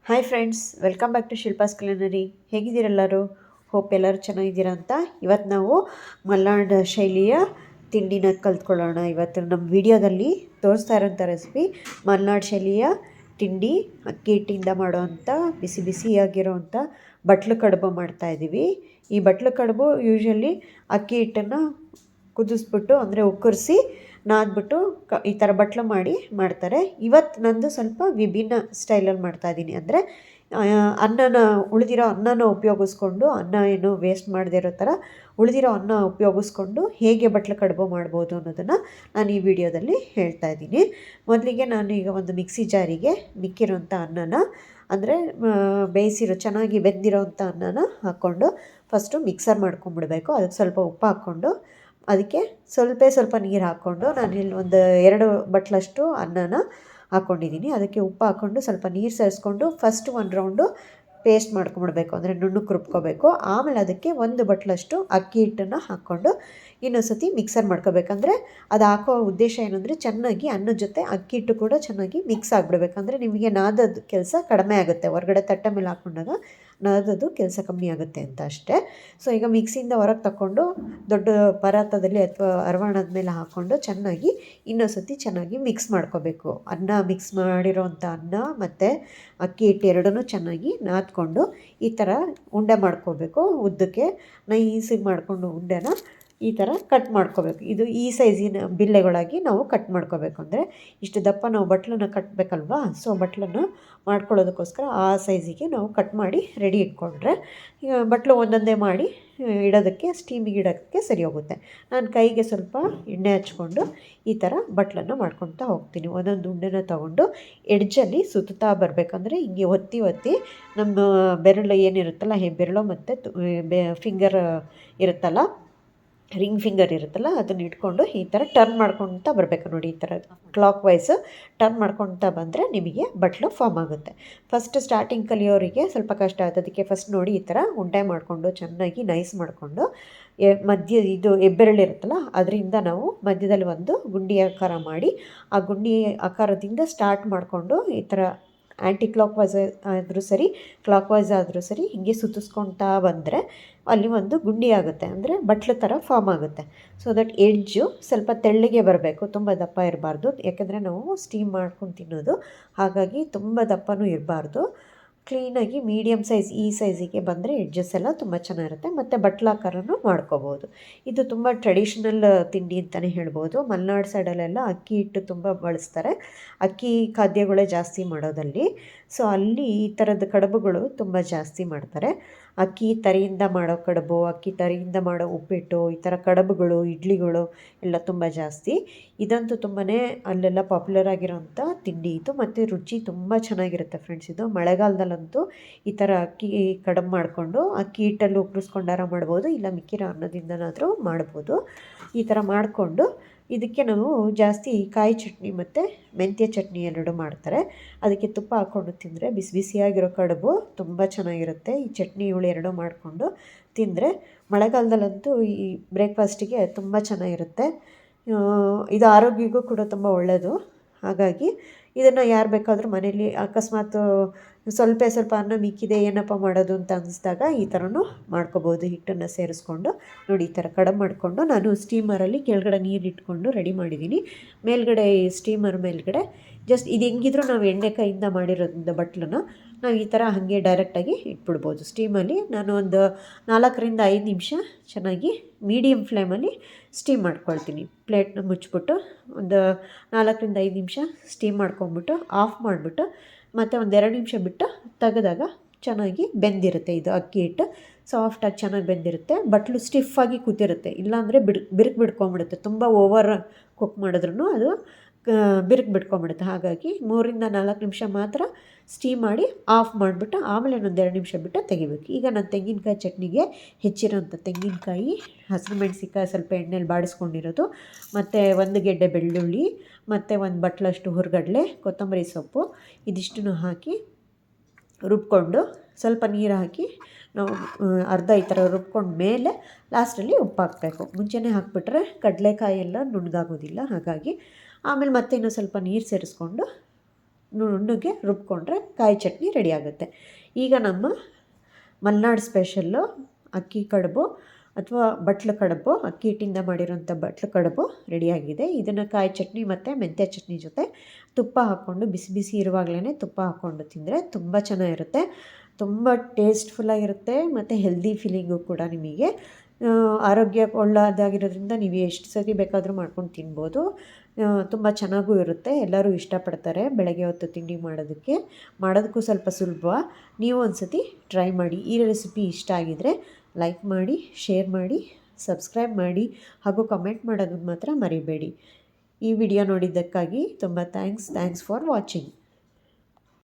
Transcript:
Hi friends, welcome back to Shilpa's culinary. ಹೇಗಿದ್ದೀರೆಲ್ಲರೂ? Hope ಎಲ್ಲರೂ ಚೆನ್ನಾಗಿದ್ದೀರಾ ಅಂತ. ಇವತ್ತು ನಾವು ಮಲೆನಾಡು ಶೈಲಿಯ ತಿಂಡಿನ ಕಲ್ತ್ಕೊಳ್ಳೋಣ. ಇವತ್ತು ನಮ್ಮ ವಿಡಿಯೋದಲ್ಲಿ ತೋರಿಸ್ತಾ ಇರೋಂಥ ರೆಸಿಪಿ ಮಲೆನಾಡು ಶೈಲಿಯ ತಿಂಡಿ. ಅಕ್ಕಿ ಹಿಟ್ಟಿಂದ ಮಾಡೋವಂಥ ಬಿಸಿ ಬಿಸಿಯಾಗಿರೋವಂಥ ಬಟ್ಲು ಕಡುಬು ಮಾಡ್ತಾಯಿದ್ದೀವಿ. ಈ ಬಟ್ಲು ಕಡುಬು ಯೂಶ್ವಲಿ ಅಕ್ಕಿ ಹಿಟ್ಟನ್ನು ಕುದಿಸ್ಬಿಟ್ಟು ಅಂದರೆ ಉಕ್ಕರಿಸಿ ನಾದ್ಬಿಟ್ಟು ಈ ಥರ ಬಟ್ಲು ಮಾಡಿ ಮಾಡ್ತಾರೆ. ಇವತ್ತು ನಂದು ಸ್ವಲ್ಪ ವಿಭಿನ್ನ ಸ್ಟೈಲಲ್ಲಿ ಮಾಡ್ತಾಯಿದ್ದೀನಿ. ಅಂದರೆ ಉಳಿದಿರೋ ಅನ್ನನ ಉಪಯೋಗಿಸ್ಕೊಂಡು, ಅನ್ನ ಏನು ವೇಸ್ಟ್ ಮಾಡದೇ ಇರೋ ಥರ ಉಳಿದಿರೋ ಅನ್ನ ಉಪಯೋಗಿಸ್ಕೊಂಡು ಹೇಗೆ ಬಟ್ಲು ಕಡುಬು ಮಾಡ್ಬೋದು ಅನ್ನೋದನ್ನು ನಾನು ಈ ವಿಡಿಯೋದಲ್ಲಿ ಹೇಳ್ತಾ ಇದ್ದೀನಿ. ಮೊದಲಿಗೆ ನಾನು ಈಗ ಒಂದು ಮಿಕ್ಸಿ ಜಾರಿಗೆ ಮಿಕ್ಕಿರೋಂಥ ಅನ್ನನ ಅಂದರೆ ಚೆನ್ನಾಗಿ ಬೆಂದಿರೋಂಥ ಅನ್ನನ ಹಾಕ್ಕೊಂಡು ಫಸ್ಟು ಮಿಕ್ಸರ್ ಮಾಡ್ಕೊಂಬಿಡಬೇಕು. ಅದಕ್ಕೆ ಸ್ವಲ್ಪ ಉಪ್ಪು ಹಾಕ್ಕೊಂಡು ಅದಕ್ಕೆ ಸ್ವಲ್ಪ ನೀರು ಹಾಕ್ಕೊಂಡು ನಾನಿಲ್ಲಿ ಒಂದು 2 ಬಟ್ಲಷ್ಟು ಅನ್ನನ ಹಾಕ್ಕೊಂಡಿದ್ದೀನಿ. ಅದಕ್ಕೆ ಉಪ್ಪು ಹಾಕ್ಕೊಂಡು ಸ್ವಲ್ಪ ನೀರು ಸೇರಿಸ್ಕೊಂಡು ಫಸ್ಟ್ ಒಂದು ರೌಂಡು ಪೇಸ್ಟ್ ಮಾಡ್ಕೊಂಬಿಡ್ಬೇಕು, ಅಂದರೆ ನುಣ್ಣಗೆ ರುಬ್ಕೋಬೇಕು. ಆಮೇಲೆ ಅದಕ್ಕೆ 1 ಬಟ್ಲಷ್ಟು ಅಕ್ಕಿ ಹಿಟ್ಟನ್ನು ಹಾಕ್ಕೊಂಡು ಇನ್ನೊಂದು ಸತಿ ಮಿಕ್ಸರ್ ಮಾಡ್ಕೋಬೇಕಂದ್ರೆ ಅದು ಹಾಕೋ ಉದ್ದೇಶ ಏನಂದರೆ ಚೆನ್ನಾಗಿ ಅನ್ನದ ಜೊತೆ ಅಕ್ಕಿ ಹಿಟ್ಟು ಕೂಡ ಚೆನ್ನಾಗಿ ಮಿಕ್ಸ್ ಆಗಿಬಿಡ್ಬೇಕಂದ್ರೆ ನಿಮಗೆ ನಾದೋದು ಕೆಲಸ ಕಡಿಮೆ ಆಗುತ್ತೆ. ಹೊರಗಡೆ ತಟ್ಟೆ ಮೇಲೆ ಹಾಕ್ಕೊಂಡಾಗ ನಾದೋದು ಕೆಲಸ ಕಮ್ಮಿ ಆಗುತ್ತೆ ಅಂತ ಅಷ್ಟೇ. ಸೊ ಈಗ ಮಿಕ್ಸಿಯಿಂದ ಹೊರಗೆ ತಗೊಂಡು ದೊಡ್ಡ ಪರಾತದಲ್ಲಿ ಅಥವಾ ಅರವಾಣದ ಮೇಲೆ ಹಾಕ್ಕೊಂಡು ಚೆನ್ನಾಗಿ ಇನ್ನೊಂದು ಸತಿ ಚೆನ್ನಾಗಿ ಮಿಕ್ಸ್ ಮಾಡ್ಕೋಬೇಕು. ಅನ್ನ ಮಿಕ್ಸ್ ಮಾಡಿರೋವಂಥ ಅನ್ನ ಮತ್ತು ಅಕ್ಕಿ ಹಿಟ್ಟು ಎರಡನ್ನೂ ಚೆನ್ನಾಗಿ ನಾದ್ಕೊಂಡು ಈ ಥರ ಉಂಡೆ ಮಾಡ್ಕೋಬೇಕು. ಉದ್ದಕ್ಕೆ ನೈಸಿಗೆ ಮಾಡಿಕೊಂಡು ಉಂಡೆನ ಈ ಥರ ಕಟ್ ಮಾಡ್ಕೋಬೇಕು. ಇದು ಈ ಸೈಜಿನ ಬಿಲ್ಲೆಗಳಾಗಿ ನಾವು ಕಟ್ ಮಾಡ್ಕೋಬೇಕು. ಅಂದರೆ ಇಷ್ಟು ದಪ್ಪ ನಾವು ಬಟ್ಲನ್ನು ಕಟ್ಟಬೇಕಲ್ವಾ, ಸೊ ಬಟ್ಲನ್ನು ಮಾಡ್ಕೊಳ್ಳೋದಕ್ಕೋಸ್ಕರ ಆ ಸೈಜಿಗೆ ನಾವು ಕಟ್ ಮಾಡಿ ರೆಡಿ ಇಟ್ಕೊಂಡ್ರೆ ಬಟ್ಲು ಒಂದೊಂದೇ ಮಾಡಿ ಇಡೋದಕ್ಕೆ ಸ್ಟೀಮಿಗೆ ಇಡೋಕ್ಕೆ ಸರಿ ಹೋಗುತ್ತೆ. ನಾನು ಕೈಗೆ ಸ್ವಲ್ಪ ಎಣ್ಣೆ ಹಚ್ಕೊಂಡು ಈ ಥರ ಬಟ್ಲನ್ನು ಮಾಡ್ಕೊತಾ ಹೋಗ್ತೀನಿ. ಒಂದೊಂದು ಉಂಡೆನ ತೊಗೊಂಡು ಎಡ್ಜಲ್ಲಿ ಸುತ್ತಾ ಬರಬೇಕಂದ್ರೆ ಹಿಂಗೆ ಒತ್ತಿ ನಮ್ಮ ಬೆರಳು ಏನಿರುತ್ತಲ್ಲ, ಬೆರಳು ಮತ್ತು ಫಿಂಗರ್ ಇರುತ್ತಲ್ಲ, ರಿಂಗ್ ಫಿಂಗರ್ ಇರುತ್ತಲ್ಲ, ಅದನ್ನು ಇಟ್ಕೊಂಡು ಈ ಥರ ಟರ್ನ್ ಮಾಡ್ಕೊತಾ ಬರಬೇಕು. ನೋಡಿ, ಈ ಥರ ಕ್ಲಾಕ್ ವೈಸ್ ಟರ್ನ್ ಮಾಡ್ಕೊತಾ ಬಂದರೆ ನಿಮಗೆ ಬಟ್ಲು ಫಾರ್ಮ್ ಆಗುತ್ತೆ. ಫಸ್ಟ್ ಸ್ಟಾರ್ಟಿಂಗ್ ಕಲಿಯೋರಿಗೆ ಸ್ವಲ್ಪ ಕಷ್ಟ ಆಗುತ್ತೆ. ಅದಕ್ಕೆ ಫಸ್ಟ್ ನೋಡಿ ಈ ಥರ ಉಂಡೆ ಮಾಡಿಕೊಂಡು ಚೆನ್ನಾಗಿ ನೈಸ್ ಮಾಡಿಕೊಂಡು ಇದು ಹೆಬ್ಬೆರಳಿರುತ್ತಲ್ಲ ಅದರಿಂದ ನಾವು ಮಧ್ಯದಲ್ಲಿ ಒಂದು ಗುಂಡಿ ಆಕಾರ ಮಾಡಿ ಆ ಗುಂಡಿ ಆಕಾರದಿಂದ ಸ್ಟಾರ್ಟ್ ಮಾಡಿಕೊಂಡು ಈ ಥರ ಆ್ಯಂಟಿ ಕ್ಲಾಕ್ ವೈಸ್ ಆದರೂ ಸರಿ, ಕ್ಲಾಕ್ ವೈಸ್ ಆದರೂ ಸರಿ ಹೀಗೆ ಸುತ್ತಿಸ್ಕೊಳ್ತಾ ಬಂದರೆ ಅಲ್ಲಿ ಒಂದು ಗುಂಡಿ ಆಗುತ್ತೆ, ಅಂದರೆ ಬಟ್ಲು ಥರ ಫಾರ್ಮ್ ಆಗುತ್ತೆ. ಸೊ ದಟ್ ಎಡ್ಜು ಸ್ವಲ್ಪ ತೆಳ್ಳಗೆ ಬರಬೇಕು, ತುಂಬ ದಪ್ಪ ಇರಬಾರ್ದು. ಯಾಕೆಂದರೆ ನಾವು ಸ್ಟೀಮ್ ಮಾಡ್ಕೊಂಡು ತಿನ್ನೋದು, ಹಾಗಾಗಿ ತುಂಬ ದಪ್ಪನೂ ಇರಬಾರ್ದು. ಕ್ಲೀನಾಗಿ ಮೀಡಿಯಮ್ ಸೈಜ್ ಈ ಸೈಜಿಗೆ ಬಂದರೆ ಎಡ್ಜಸ್ ಎಲ್ಲ ತುಂಬ ಚೆನ್ನಾಗಿರುತ್ತೆ. ಮತ್ತು ಬಟ್ಲಾಕಾರನೂ ಮಾಡ್ಕೋಬೋದು. ಇದು ತುಂಬ ಟ್ರೆಡಿಷ್ನಲ್ ತಿಂಡಿ ಅಂತಲೇ ಹೇಳ್ಬೋದು. ಮಲೆನಾಡು ಸೈಡಲ್ಲೆಲ್ಲ ಅಕ್ಕಿ ಹಿಟ್ಟು ತುಂಬ ಬಳಸ್ತಾರೆ. ಅಕ್ಕಿ ಖಾದ್ಯಗಳೇ ಜಾಸ್ತಿ ಮಾಡೋದಲ್ಲಿ. ಸೊ ಅಲ್ಲಿ ಈ ಥರದ ಕಡುಬುಗಳು ತುಂಬ ಜಾಸ್ತಿ ಮಾಡ್ತಾರೆ. ಅಕ್ಕಿ ತರಿಯಿಂದ ಮಾಡೋ ಕಡುಬು, ಅಕ್ಕಿ ತರಿಯಿಂದ ಮಾಡೋ ಉಪ್ಪಿಟ್ಟು, ಈ ಥರ ಕಡುಬುಗಳು, ಇಡ್ಲಿಗಳು ಎಲ್ಲ ತುಂಬ ಜಾಸ್ತಿ. ಇದಂತೂ ತುಂಬಾ ಅಲ್ಲೆಲ್ಲ ಪಾಪ್ಯುಲರ್ ಆಗಿರೋಂಥ ತಿಂಡಿ ಇದು. ಮತ್ತು ರುಚಿ ತುಂಬ ಚೆನ್ನಾಗಿರುತ್ತೆ ಫ್ರೆಂಡ್ಸ್. ಇದು ಮಳೆಗಾಲದಲ್ಲಂತೂ ಈ ಥರ ಅಕ್ಕಿ ಕಡುಬು ಮಾಡಿಕೊಂಡು ಅಕ್ಕಿ ಹಿಟ್ಟಲ್ಲಿ ಉಕ್ಕರಿಸ್ಕೊಂಡಾರ ಮಾಡ್ಬೋದು, ಇಲ್ಲ ಮಿಕ್ಕಿರೋ ಅನ್ನದಿಂದನಾದರೂ ಮಾಡ್ಬೋದು. ಈ ಥರ ಮಾಡಿಕೊಂಡು ಇದಕ್ಕೆ ನಾವು ಜಾಸ್ತಿ ಕಾಯಿ ಚಟ್ನಿ ಮತ್ತು ಮೆಂತ್ಯ ಚಟ್ನಿ ಎರಡು ಮಾಡ್ತಾರೆ. ಅದಕ್ಕೆ ತುಪ್ಪ ಹಾಕ್ಕೊಂಡು ತಿಂದರೆ ಬಿಸಿ ಬಿಸಿಯಾಗಿರೋ ಕಡುಬು ತುಂಬ ಚೆನ್ನಾಗಿರುತ್ತೆ. ಈ ಚಟ್ನಿ ಇವುಗಳು ಎರಡೂ ಮಾಡಿಕೊಂಡು ತಿಂದರೆ ಮಳೆಗಾಲದಲ್ಲಂತೂ ಈ ಬ್ರೇಕ್ಫಾಸ್ಟಿಗೆ ತುಂಬ ಚೆನ್ನಾಗಿರುತ್ತೆ. ಇದು ಆರೋಗ್ಯಕ್ಕೂ ಕೂಡ ತುಂಬ ಒಳ್ಳೆಯದು. ಹಾಗಾಗಿ ಇದನ್ನು ಯಾರು ಬೇಕಾದರೂ ಮನೇಲಿ ಅಕಸ್ಮಾತ್ ಸ್ವಲ್ಪ ಅನ್ನ ಮಿಕ್ಕಿದೆ ಏನಪ್ಪ ಮಾಡೋದು ಅಂತ ಅನ್ನಿಸ್ದಾಗ ಈ ಥರನೂ ಮಾಡ್ಕೋಬೋದು. ಹಿಟ್ಟನ್ನು ಸೇರಿಸ್ಕೊಂಡು ನೋಡಿ ಈ ಥರ ಕಡುಬು ಮಾಡಿಕೊಂಡು ನಾನು ಸ್ಟೀಮರಲ್ಲಿ ಕೆಳಗಡೆ ನೀರು ಇಟ್ಕೊಂಡು ರೆಡಿ ಮಾಡಿದ್ದೀನಿ. ಮೇಲ್ಗಡೆ ಸ್ಟೀಮರ್ ಮೇಲ್ಗಡೆ ಜಸ್ಟ್ ಇದು ಹೆಂಗಿದ್ರೂ ನಾವು ಎಣ್ಣೆ ಕೈಯಿಂದ ಮಾಡಿರೋದ್ರಿಂದ ಬಟ್ಲನ್ನು ನಾವು ಈ ಥರ ಹಾಗೆ ಡೈರೆಕ್ಟಾಗಿ ಇಟ್ಬಿಡ್ಬೋದು. ಸ್ಟೀಮಲ್ಲಿ ನಾನು ಒಂದು 4ರಿಂದ 5 ನಿಮಿಷ ಚೆನ್ನಾಗಿ ಮೀಡಿಯಮ್ ಫ್ಲೇಮಲ್ಲಿ ಸ್ಟೀಮ್ ಮಾಡ್ಕೊಳ್ತೀನಿ. ಪ್ಲೇಟ್ನ ಮುಚ್ಚಿಬಿಟ್ಟು ಒಂದು 4ರಿಂದ 5 ನಿಮಿಷ ಸ್ಟೀಮ್ ಮಾಡ್ಕೊಂಬಿಟ್ಟು ಆಫ್ ಮಾಡಿಬಿಟ್ಟು ಮತ್ತು ಒಂದು 2 ನಿಮಿಷ ಬಿಟ್ಟು ತೆಗೆದಾಗ ಚೆನ್ನಾಗಿ ಬೆಂದಿರುತ್ತೆ. ಇದು ಅಕ್ಕಿ ಹಿಟ್ಟು ಸಾಫ್ಟಾಗಿ ಚೆನ್ನಾಗಿ ಬೆಂದಿರುತ್ತೆ. ಬಟ್ಲು ಸ್ಟಿಫಾಗಿ ಕೂತಿರುತ್ತೆ. ಇಲ್ಲಾಂದರೆ ಬಿರುಕು ಬಿಡ್ಕೊಂಬಿಡುತ್ತೆ. ತುಂಬ ಓವರ್ ಕುಕ್ ಮಾಡಿದ್ರೂ ಅದು ಬಿರುಕು ಬಿಡ್ಕೊಂಬಿಡುತ್ತೆ. ಹಾಗಾಗಿ 3ರಿಂದ 4 ನಿಮಿಷ ಮಾತ್ರ ಸ್ಟೀಮ್ ಮಾಡಿ ಆಫ್ ಮಾಡಿಬಿಟ್ಟು ಆಮೇಲೆ ಒಂದು 2 ನಿಮಿಷ ಬಿಟ್ಟು ತೆಗಿಬೇಕು. ಈಗ ನಾನು ತೆಂಗಿನಕಾಯಿ ಚಟ್ನಿಗೆ ಹೆಚ್ಚಿರೋಂಥ ತೆಂಗಿನಕಾಯಿ, ಹಸಿರು ಮೆಣಸಿನ್ಕಾಯಿ ಸ್ವಲ್ಪ ಎಣ್ಣೆಲಿ ಬಾಡಿಸ್ಕೊಂಡಿರೋದು, ಮತ್ತು 1 ಗೆಡ್ಡೆ ಬೆಳ್ಳುಳ್ಳಿ, ಮತ್ತು 1 ಬಟ್ಲಷ್ಟು ಹುರ್ಗಡ್ಲೆ, ಕೊತ್ತಂಬರಿ ಸೊಪ್ಪು ಇದಿಷ್ಟನ್ನು ಹಾಕಿ ರುಬ್ಕೊಂಡು ಸ್ವಲ್ಪ ನೀರು ಹಾಕಿ ನಾವು ಅರ್ಧ ಈ ಥರ ರುಬ್ಕೊಂಡ ಮೇಲೆ ಲಾಸ್ಟಲ್ಲಿ ಉಪ್ಪು ಹಾಕಬೇಕು. ಮುಂಚೆನೇ ಹಾಕಿಬಿಟ್ರೆ ಕಡಲೆಕಾಯಿ ಎಲ್ಲ ನುಣ್ಣಗಾಗೋದಿಲ್ಲ. ಹಾಗಾಗಿ ಆಮೇಲೆ ಮತ್ತೆ ಇನ್ನೂ ಸ್ವಲ್ಪ ನೀರು ಸೇರಿಸ್ಕೊಂಡು ನುಣ್ಣಗೆ ರುಬ್ಕೊಂಡ್ರೆ ಕಾಯಿ ಚಟ್ನಿ ರೆಡಿ ಆಗುತ್ತೆ. ಈಗ ನಮ್ಮ ಮಲೆನಾಡು ಸ್ಪೆಷಲ್ಲು ಅಕ್ಕಿ ಕಡುಬು ಅಥವಾ ಬಟ್ಲು ಕಡುಬು, ಅಕ್ಕಿ ಹಿಟ್ಟಿಂದ ಮಾಡಿರೋಂಥ ಬಟ್ಲು ಕಡುಬು ರೆಡಿಯಾಗಿದೆ. ಇದನ್ನು ಕಾಯಿ ಚಟ್ನಿ ಮತ್ತು ಮೆಂತ್ಯ ಚಟ್ನಿ ಜೊತೆ ತುಪ್ಪ ಹಾಕ್ಕೊಂಡು ಬಿಸಿ ಬಿಸಿ ಇರುವಾಗಲೇ ತುಪ್ಪ ಹಾಕ್ಕೊಂಡು ತಿಂದರೆ ತುಂಬ ಚೆನ್ನಾಗಿರುತ್ತೆ. ತುಂಬ ಟೇಸ್ಟ್ಫುಲ್ಲಾಗಿರುತ್ತೆ ಮತ್ತು ಹೆಲ್ದಿ ಫೀಲಿಂಗು ಕೂಡ ನಿಮಗೆ. ಆರೋಗ್ಯ ಒಳ್ಳೆಯದಾಗಿರೋದ್ರಿಂದ ನೀವು ಎಷ್ಟು ಸತಿ ಬೇಕಾದರೂ ಮಾಡ್ಕೊಂಡು ತಿನ್ಬೋದು. ತುಂಬ ಚೆನ್ನಾಗೂ ಇರುತ್ತೆ. ಎಲ್ಲರೂ ಇಷ್ಟಪಡ್ತಾರೆ ಬೆಳಗ್ಗೆ ಹೊತ್ತು ತಿಂಡಿ ಮಾಡೋದಕ್ಕೂ ಸ್ವಲ್ಪ ಸುಲಭ. ನೀವು ಒಂದು ಸತಿ ಟ್ರೈ ಮಾಡಿ. ಈ ರೆಸಿಪಿ ಇಷ್ಟ ಆಗಿದರೆ ಲೈಕ್ ಮಾಡಿ, ಶೇರ್ ಮಾಡಿ, ಸಬ್ಸ್ಕ್ರೈಬ್ ಮಾಡಿ ಹಾಗೂ ಕಮೆಂಟ್ ಮಾಡೋದನ್ನು ಮಾತ್ರ ಮರಿಬೇಡಿ. ಈ ವಿಡಿಯೋ ನೋಡಿದ್ದಕ್ಕಾಗಿ ತುಂಬ ಥ್ಯಾಂಕ್ಸ್ ಫಾರ್ ವಾಚಿಂಗ್.